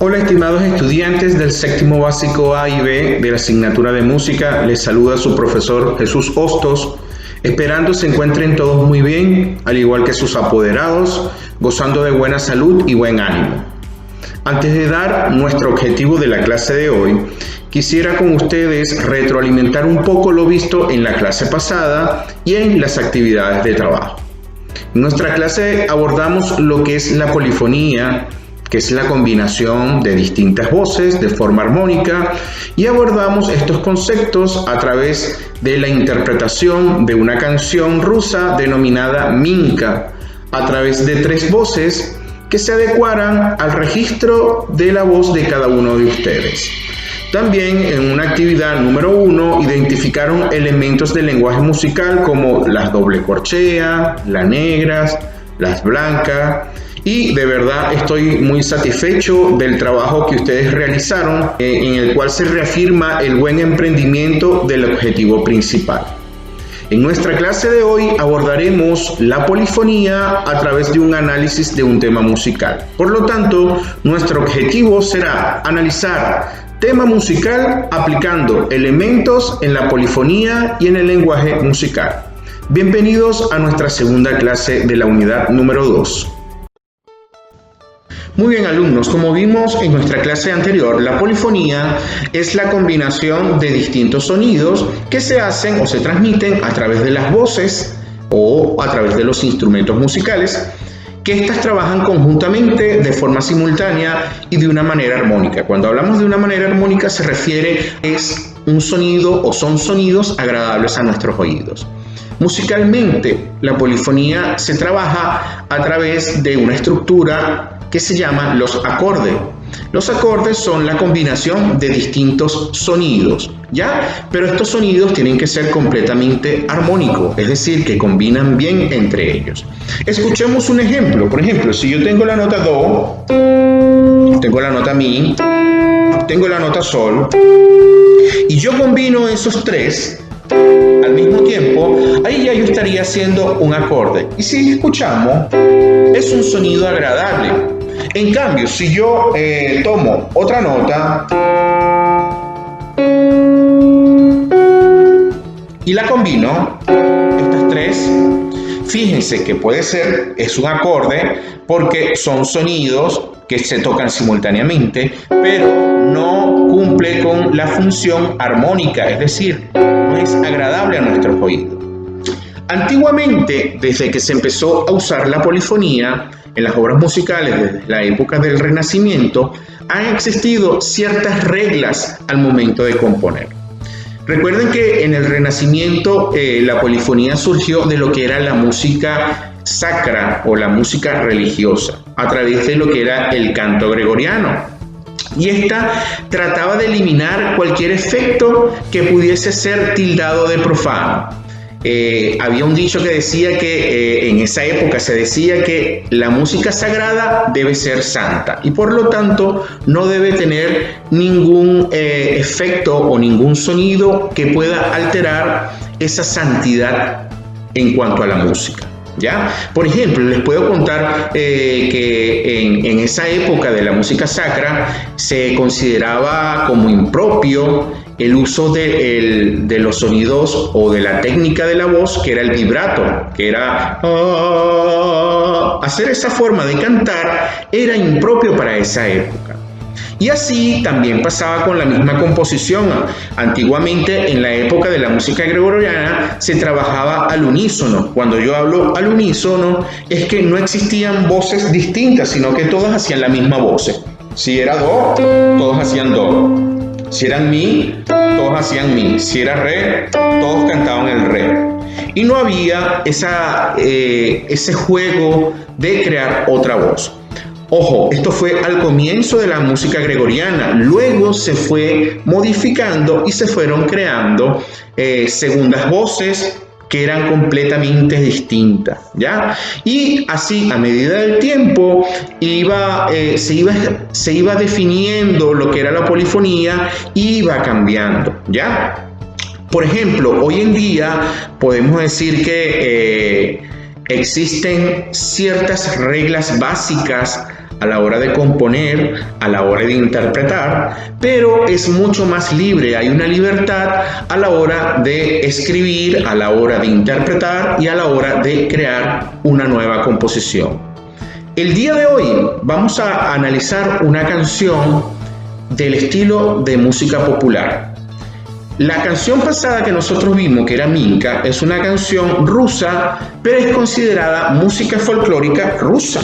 Hola estimados estudiantes del séptimo básico A y B de la asignatura de música, les saluda su profesor Jesús Hostos, esperando se encuentren todos muy bien, al igual que sus apoderados, gozando de buena salud y buen ánimo. Antes de dar nuestro objetivo de la clase de hoy, quisiera con ustedes retroalimentar un poco lo visto en la clase pasada y en las actividades de trabajo. En nuestra clase abordamos lo que es la polifonía, que es la combinación de distintas voces de forma armónica, y abordamos estos conceptos a través de la interpretación de una canción rusa denominada Minka, a través de 3 voces que se adecuaran al registro de la voz de cada uno de ustedes. También en una actividad número 1 identificaron elementos del lenguaje musical como las doble corchea, las negras, las blancas, y de verdad estoy muy satisfecho del trabajo que ustedes realizaron, en el cual se reafirma el buen emprendimiento del objetivo principal. En nuestra clase de hoy abordaremos la polifonía a través de un análisis de un tema musical. Por lo tanto, nuestro objetivo será analizar tema musical aplicando elementos en la polifonía y en el lenguaje musical. Bienvenidos a nuestra segunda clase de la unidad número 2. Muy bien, alumnos, como vimos en nuestra clase anterior, la polifonía es la combinación de distintos sonidos que se hacen o se transmiten a través de las voces o a través de los instrumentos musicales, que éstas trabajan conjuntamente de forma simultánea y de una manera armónica. Cuando hablamos de una manera armónica se refiere es un sonido o son sonidos agradables a nuestros oídos. Musicalmente, la polifonía se trabaja a través de una estructura que se llama los acordes. Los acordes son la combinación de distintos sonidos, ¿ya? Pero estos sonidos tienen que ser completamente armónicos, es decir, que combinan bien entre ellos. Escuchemos un ejemplo. Por ejemplo, si yo tengo la nota Do, tengo la nota Mi, tengo la nota Sol, y yo combino esos 3 al mismo tiempo, ahí ya yo estaría haciendo un acorde. Y si escuchamos, es un sonido agradable. En cambio, si yo tomo otra nota y la combino, estas 3, fíjense que puede ser, es un acorde, porque son sonidos que se tocan simultáneamente, pero no cumple con la función armónica, es decir, no es agradable a nuestros oídos. Antiguamente, desde que se empezó a usar la polifonía en las obras musicales desde la época del Renacimiento, han existido ciertas reglas al momento de componer. Recuerden que en el Renacimiento la polifonía surgió de lo que era la música sacra o la música religiosa, a través de lo que era el canto gregoriano. Y esta trataba de eliminar cualquier efecto que pudiese ser tildado de profano. Había un dicho que decía que en esa época se decía que la música sagrada debe ser santa y por lo tanto no debe tener ningún efecto o ningún sonido que pueda alterar esa santidad en cuanto a la música. ¿Ya? Por ejemplo, les puedo contar que en esa época de la música sacra se consideraba como impropio el uso de los sonidos o de la técnica de la voz, que era el vibrato, que era hacer esa forma de cantar era impropio para esa época. Y así también pasaba con la misma composición. Antiguamente, en la época de la música gregoriana, se trabajaba al unísono. Cuando yo hablo al unísono, es que no existían voces distintas, sino que todas hacían la misma voz. Si era Do, todos hacían Do. Si era Mi, todos hacían Mi. Si era Re, todos cantaban el Re. Y no había ese juego de crear otra voz. Ojo, esto fue al comienzo de la música gregoriana, luego se fue modificando y se fueron creando segundas voces que eran completamente distintas, ¿ya? Y así, a medida del tiempo, se iba definiendo lo que era la polifonía y iba cambiando, ¿ya? Por ejemplo, hoy en día podemos decir que existen ciertas reglas básicas a la hora de componer, a la hora de interpretar, pero es mucho más libre, hay una libertad a la hora de escribir, a la hora de interpretar y a la hora de crear una nueva composición. El día de hoy vamos a analizar una canción del estilo de música popular. La canción pasada que nosotros vimos, que era Minka, es una canción rusa, pero es considerada música folclórica rusa.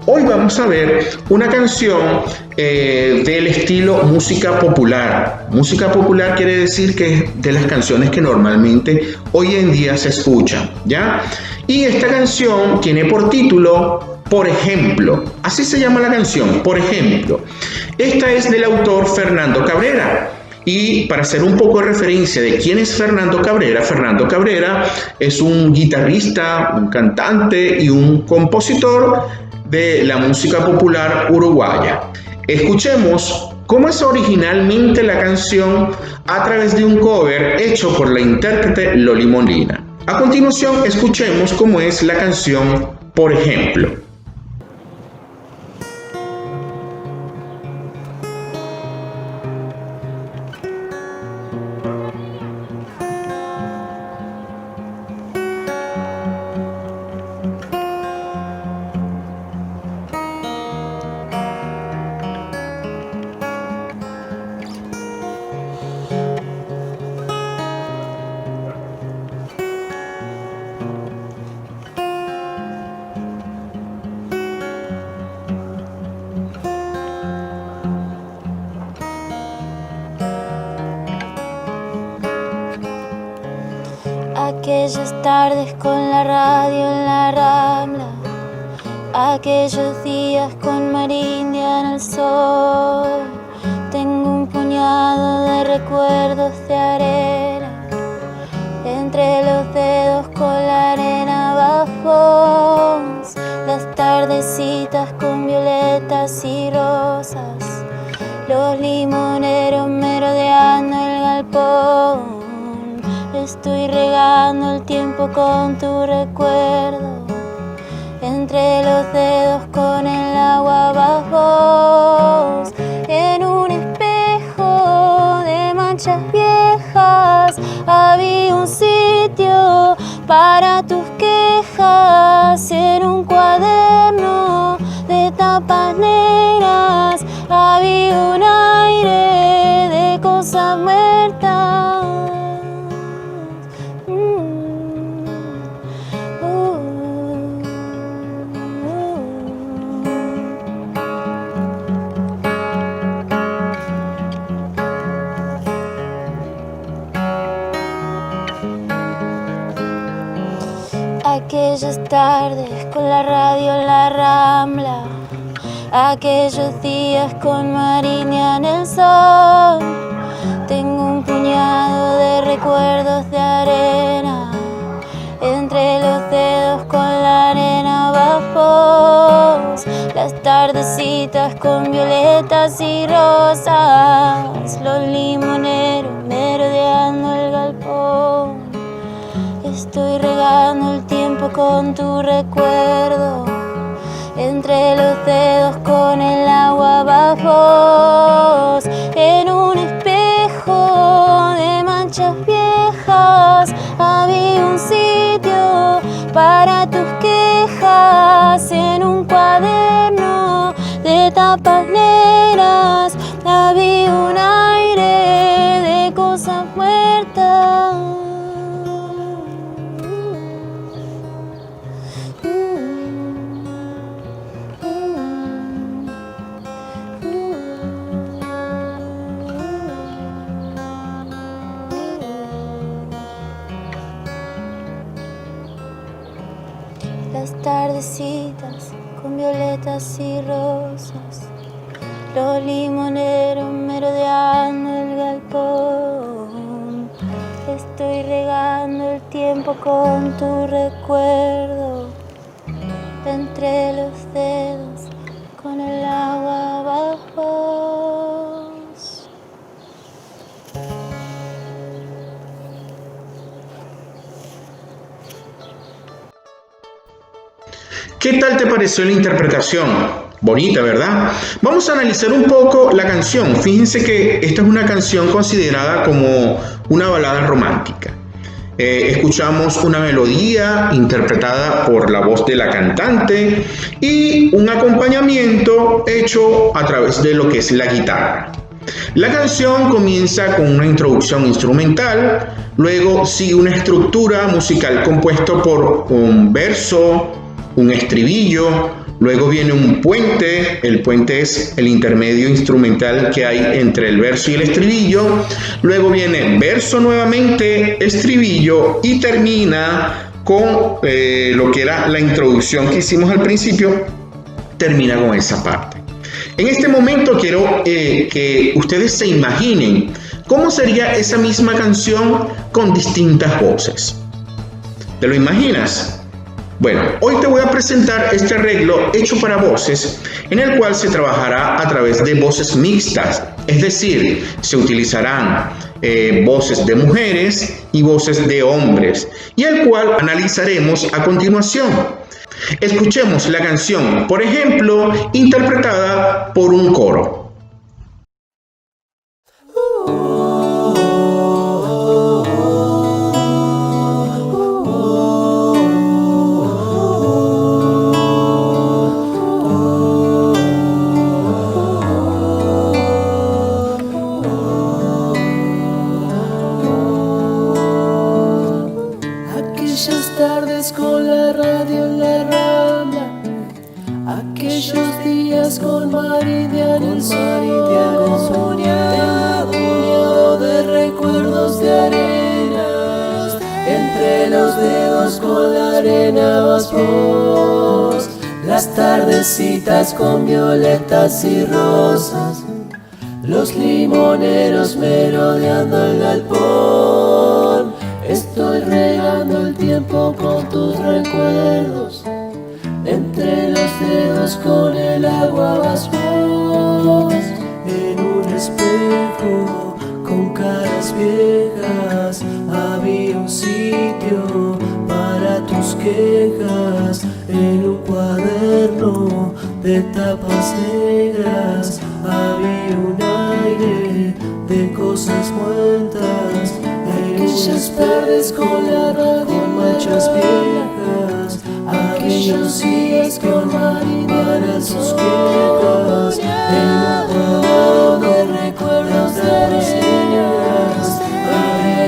Hoy vamos a ver una canción del estilo música popular. Música popular quiere decir que es de las canciones que normalmente hoy en día se escuchan, ¿ya? Y esta canción tiene por título Por ejemplo. Así se llama la canción, Por ejemplo. Esta es del autor Fernando Cabrera. Y para hacer un poco de referencia de quién es Fernando Cabrera es un guitarrista, un cantante y un compositor de la música popular uruguaya. Escuchemos cómo es originalmente la canción a través de un cover hecho por la intérprete Loli Molina. A continuación, escuchemos cómo es la canción Por ejemplo. Aquellas tardes con la radio en la Rambla, aquellos días con Marindia en el sol. Tengo un puñado de recuerdos de arena entre los dedos con la arena bajo. Las tardecitas con violetas y rosas, los limoneros merodeando el galpón. Estoy regando el tiempo con tu recuerdo, entre los dedos con el agua bajo. En un espejo de manchas viejas había un sitio para tus quejas. En un cuaderno de tapas negras había un aire de cosas muertas. Aquellas tardes con la radio en la Rambla, aquellos días con Mariña en el sol. Tengo un puñado de recuerdos de arena entre los dedos con la arena bajo. Las tardecitas con violetas y rosas, los limoneros merodeando el galpón. Estoy regando el tiempo con tu recuerdo, entre los dedos con el agua bajo. En un espejo de manchas viejas había un sitio para tus quejas. En un cuaderno de tapas negras había un aire de cosas muertas. Las tardecitas con violetas y rosas, los limoneros merodeando el galpón. Estoy regando el tiempo con tu recuerdo, entre los dedos con el agua abajo. ¿Qué tal te pareció la interpretación? Bonita, ¿verdad? Vamos a analizar un poco la canción. Fíjense que esta es una canción considerada como una balada romántica. Escuchamos una melodía interpretada por la voz de la cantante y un acompañamiento hecho a través de lo que es la guitarra. La canción comienza con una introducción instrumental, luego sigue una estructura musical compuesta por un verso, un estribillo, luego viene un puente. El puente es el intermedio instrumental que hay entre el verso y el estribillo, luego viene verso nuevamente, estribillo y termina con lo que era la introducción que hicimos al principio, termina con esa parte. En este momento quiero que ustedes se imaginen cómo sería esa misma canción con distintas voces. ¿Te lo imaginas? Bueno, hoy te voy a presentar este arreglo hecho para voces, en el cual se trabajará a través de voces mixtas, es decir, se utilizarán voces de mujeres y voces de hombres, y el cual analizaremos a continuación. Escuchemos la canción, por ejemplo, interpretada por un coro. Aquellas tardes con la radio en la rambla, aquellos días con Meridiano el soñado de recuerdos de arenas, entre los dedos con la arena vas vos, las tardecitas con violetas y rosas, los limoneros merodeando el galpón. Estoy regando el tiempo con tus recuerdos, entre los dedos con el agua vas vos. En un espejo con caras viejas había un sitio para tus quejas. En un cuaderno de tapas negras había un aire de cosas muertas. Aquellas tardes con la radio, con manchas viejas, aquellos días con Meridiano sus quejas, en un cuaderno de recuerdos de arenas,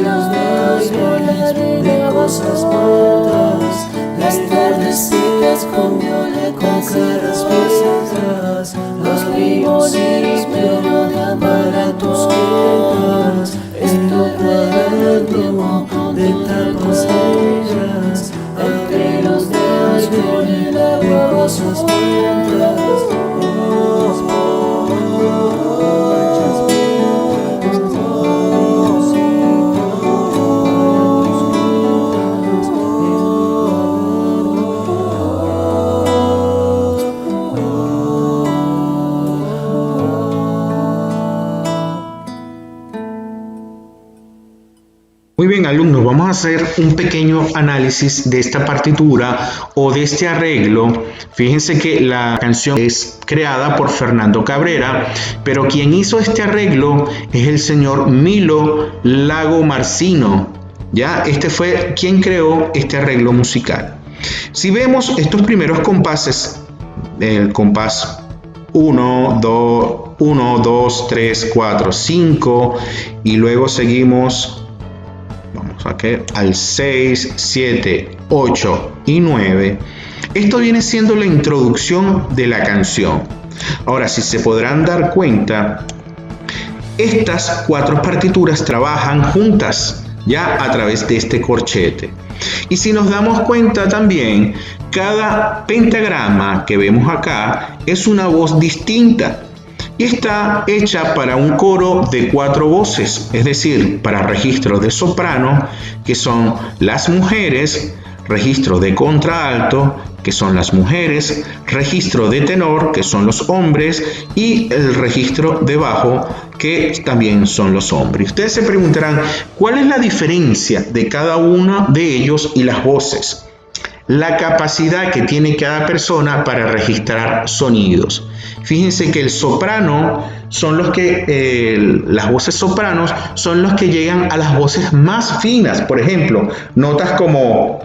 los dedos con la arena de cosas muertas, las tardecitas con violetas y rosas, los limoneros merodean para tus quejas. Estoy regando de tapas negras, entre los dedos con el agua cosas muertas. Muy bien, alumnos, vamos a hacer un pequeño análisis de esta partitura o de este arreglo. Fíjense que la canción es creada por Fernando Cabrera, pero quien hizo este arreglo es el señor Milo Lagomarsino. Ya, este fue quien creó este arreglo musical. Si vemos estos primeros compases, el compás 1, 2, 3, 4, 5, y luego seguimos aquí al 6, 7, 8 y 9. Esto viene siendo la introducción de la canción. Ahora, si se podrán dar cuenta, estas cuatro partituras trabajan juntas ya a través de este corchete. Y si nos damos cuenta también, cada pentagrama que vemos acá es una voz distinta. Y está hecha para un coro de 4 voces, es decir, para registro de soprano, que son las mujeres, registro de contralto, que son las mujeres, registro de tenor, que son los hombres, y el registro de bajo, que también son los hombres. Ustedes se preguntarán, ¿cuál es la diferencia de cada uno de ellos y las voces? la capacidad que tiene cada persona para registrar sonidos. Fíjense que el soprano son los que, las voces sopranos son los que llegan a las voces más finas. Por ejemplo, notas como...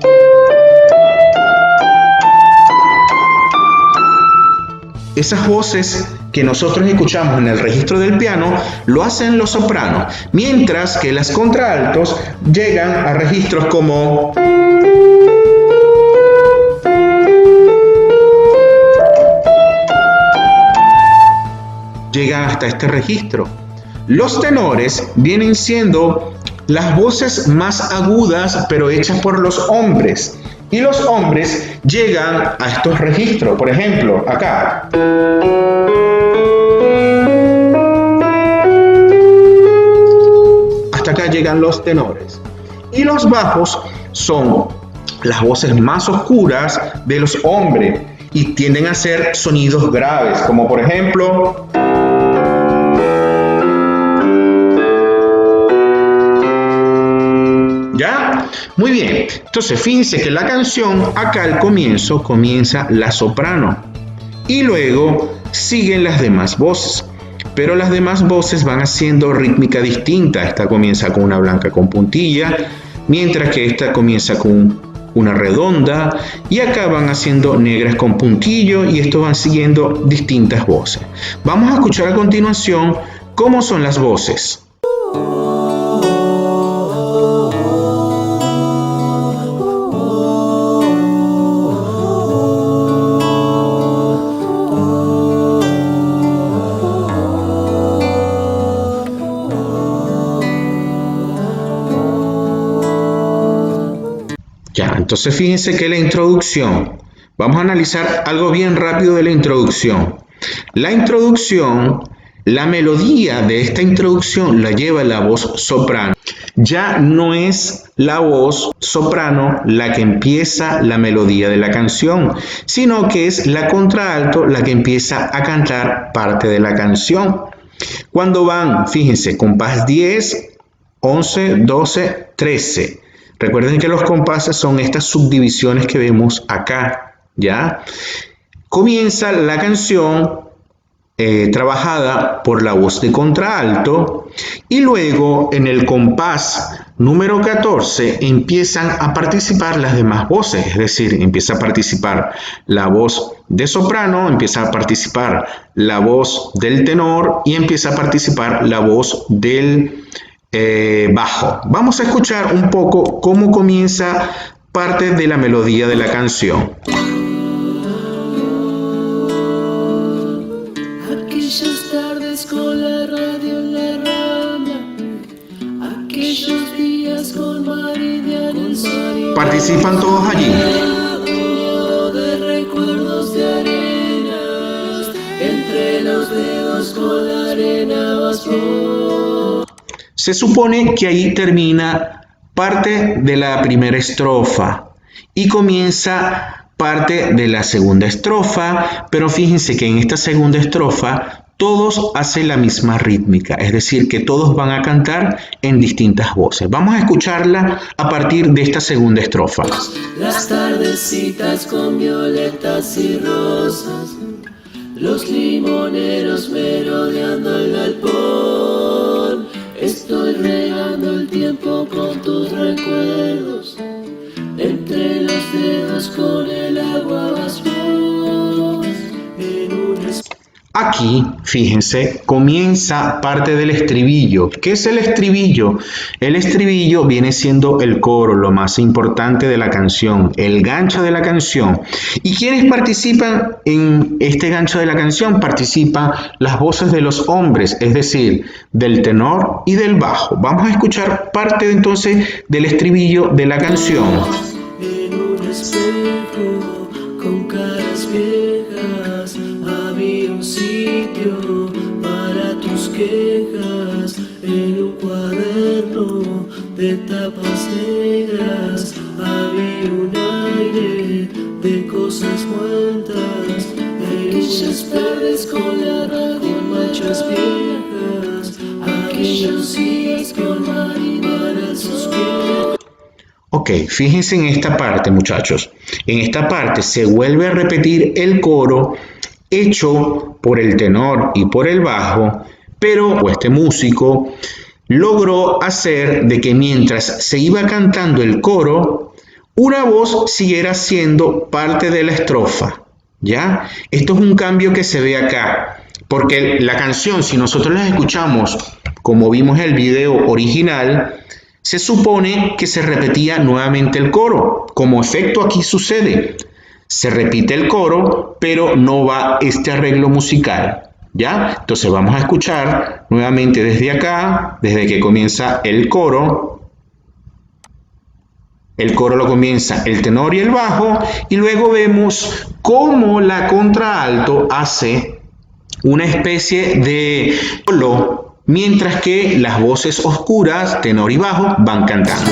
Esas voces que nosotros escuchamos en el registro del piano lo hacen los sopranos, mientras que las contraltos llegan a registros como... llegan hasta este registro. Los tenores vienen siendo las voces más agudas, pero hechas por los hombres. Y los hombres llegan a estos registros. Por ejemplo, acá. Hasta acá llegan los tenores. Y los bajos son las voces más oscuras de los hombres y tienden a ser sonidos graves, como por ejemplo... ¿Ya? Muy bien. Entonces, fíjense que la canción, acá al comienzo, comienza la soprano. Y luego siguen las demás voces. Pero las demás voces van haciendo rítmica distinta. Esta comienza con una blanca con puntilla, mientras que esta comienza con una redonda. Y acá van haciendo negras con puntillo y estos van siguiendo distintas voces. Vamos a escuchar a continuación cómo son las voces. Entonces fíjense que la introducción, vamos a analizar algo bien rápido de la introducción. La introducción, la melodía de esta introducción la lleva la voz soprano. Ya no es la voz soprano la que empieza la melodía de la canción, sino que es la contralto la que empieza a cantar parte de la canción. Cuando van, fíjense, compás 10, 11, 12, 13. Recuerden que los compases son estas subdivisiones que vemos acá, ¿ya? Comienza la canción trabajada por la voz de contralto y luego en el compás número 14 empiezan a participar las demás voces, es decir, empieza a participar la voz de soprano, empieza a participar la voz del tenor y empieza a participar la voz del bajo. Vamos a escuchar un poco cómo comienza parte de la melodía de la canción. Aquellas tardes con la radio en la rambla, aquellos días con Maridian en Soria. Participan todos allí. De recuerdos de arenas, entre los dedos con la arena vas por... Se supone que ahí termina parte de la primera estrofa y comienza parte de la segunda estrofa, pero fíjense que en esta segunda estrofa todos hacen la misma rítmica, es decir, que todos van a cantar en distintas voces. Vamos a escucharla a partir de esta segunda estrofa. Las tardecitas con violetas y rosas, los limoneros merodeando el galpón. Estoy regando el tiempo con tus recuerdos, entre los dedos con el agua vas vos, en un... Aquí, fíjense, comienza parte del estribillo. ¿Qué es el estribillo? El estribillo viene siendo el coro, lo más importante de la canción, el gancho de la canción. ¿Y quiénes participan en este gancho de la canción? Participan las voces de los hombres, es decir, del tenor y del bajo. Vamos a escuchar parte entonces del estribillo de la canción. En un espejo con caras viejas había un sitio para tus quejas, en un cuaderno de tapas negras había un aire de cosas muertas, aquellas verdes con la radio en manchas viejas, aquellos días con marineras sus pies. Ok, Ok, fíjense en esta parte, muchachos. En esta parte se vuelve a repetir el coro hecho por el tenor y por el bajo, pero este músico logró hacer de que mientras se iba cantando el coro, una voz siguiera siendo parte de la estrofa. ¿Ya? Esto es un cambio que se ve acá, porque la canción, si nosotros la escuchamos como vimos el video original, se supone que se repetía nuevamente el coro. Como efecto aquí sucede. Se repite el coro, pero no va este arreglo musical. ¿Ya? Entonces vamos a escuchar nuevamente desde acá, desde que comienza el coro. El coro lo comienza el tenor y el bajo, y luego vemos cómo la contralto hace una especie de solo, mientras que las voces oscuras, tenor y bajo, van cantando.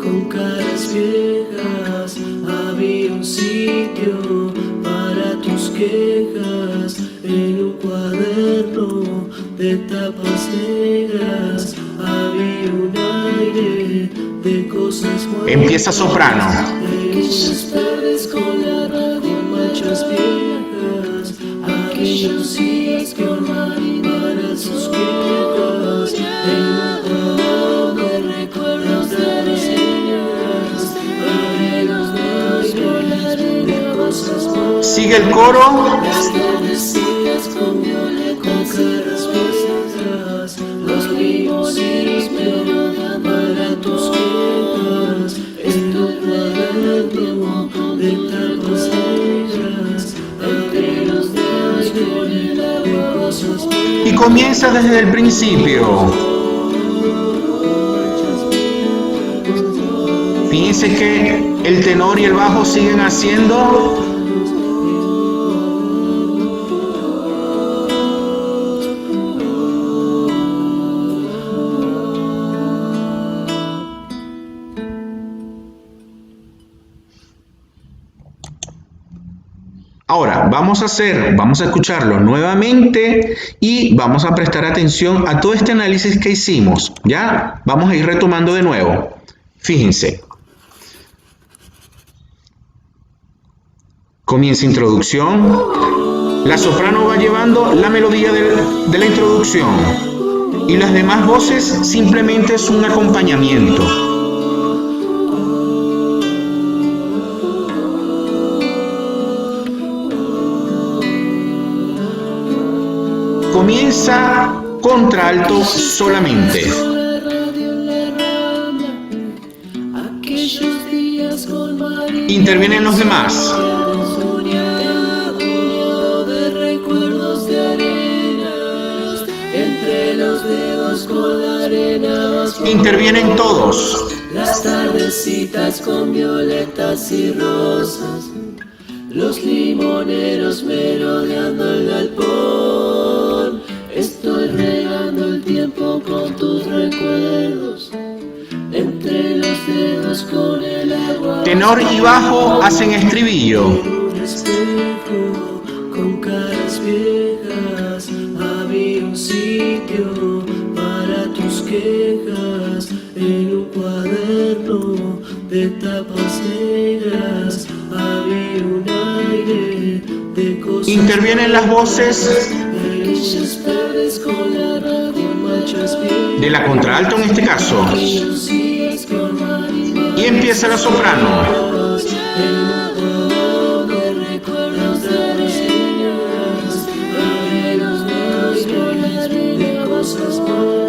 Con caras viejas, había un sitio para tus quejas, en un cuaderno de tapas negras, había un aire de cosas buenas. Empieza soprano. Aquellas tardes con la radio, machas viejas, aquellos días con marineras sus quejas, en un cuaderno de recuerdos de arenas, arenas nuevas con la arena, cosas buenas. Sigue el coro. Las tardecitas con violetas, con caras viejas, los limoneros me rodan para tus quejas, en tu cuaderno de tapas negras, entre los dedos con el agua, cosas buenas. Y comienza desde el principio. Fíjense que el tenor y el bajo siguen haciendo. Ahora vamos a escucharlo nuevamente y vamos a prestar atención a todo este análisis que hicimos. Ya vamos a ir retomando de nuevo. Fíjense. Comienza introducción. La soprano va llevando la melodía de la introducción y las demás voces simplemente es un acompañamiento. Comienza contralto solamente. Intervienen los demás. Intervienen todos. Las tardecitas con violetas y rosas, los limoneros merodeando el galpón. Estoy regando el tiempo con tus recuerdos, entre los dedos con el agua. Tenor y bajo hacen estribillo. Un espejo con caras viejas, había un sitio para tus quejas, en un cuaderno de tapas negras, había un aire de cosas. Intervienen las voces Aquellas tardes con la radio, machas viejas, de la contralto en este caso. aquellos días con marineras. Y empieza la soprano.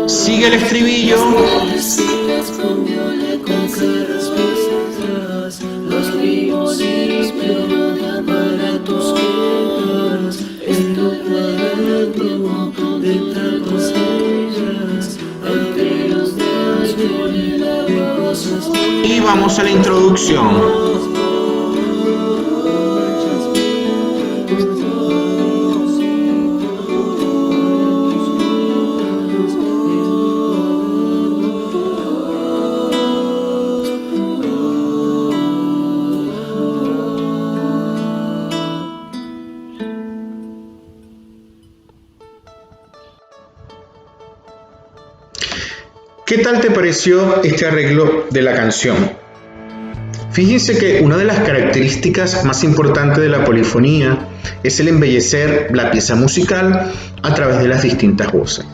Sigue el estribillo. Los limoneros me rodan para tus quejas, en tu cuaderno de tapas negras, entre los dedos con el agua, cosas buenas. Y vamos a la introducción. ¿Qué tal te pareció este arreglo de la canción? Fíjense que una de las características más importantes de la polifonía es el embellecer la pieza musical a través de las distintas voces.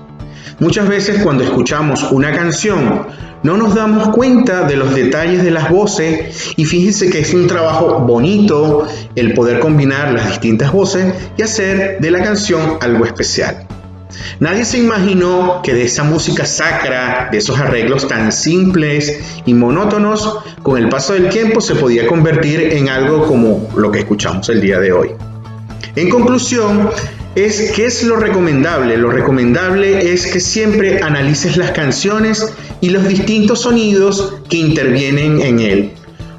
Muchas veces cuando escuchamos una canción no nos damos cuenta de los detalles de las voces y fíjense que es un trabajo bonito el poder combinar las distintas voces y hacer de la canción algo especial. Nadie se imaginó que de esa música sacra, de esos arreglos tan simples y monótonos, con el paso del tiempo se podía convertir en algo como lo que escuchamos el día de hoy. En conclusión, ¿qué es lo recomendable? Lo recomendable es que siempre analices las canciones y los distintos sonidos que intervienen en él.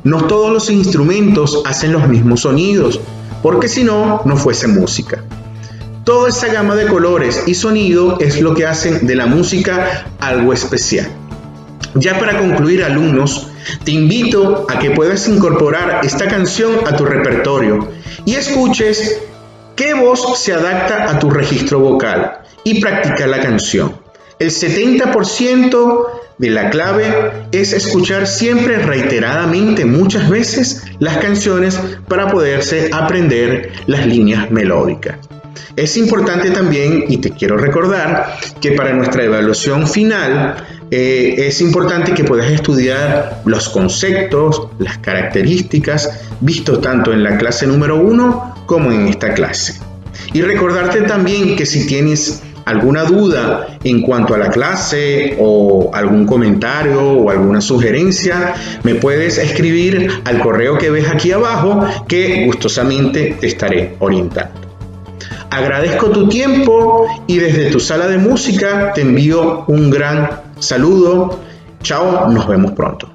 No todos los instrumentos hacen los mismos sonidos, porque si no, no fuese música. Toda esa gama de colores y sonido es lo que hacen de la música algo especial. Ya para concluir, alumnos, te invito a que puedas incorporar esta canción a tu repertorio y escuches qué voz se adapta a tu registro vocal y practica la canción. El 70% de la clave es escuchar siempre reiteradamente muchas veces las canciones para poderse aprender las líneas melódicas. Es importante también, y te quiero recordar, que para nuestra evaluación final es importante que puedas estudiar los conceptos, las características, visto tanto en la clase número 1 como en esta clase. Y recordarte también que si tienes alguna duda en cuanto a la clase o algún comentario o alguna sugerencia, me puedes escribir al correo que ves aquí abajo, que gustosamente te estaré orientando. Agradezco tu tiempo y desde tu sala de música te envío un gran saludo. Chao, nos vemos pronto.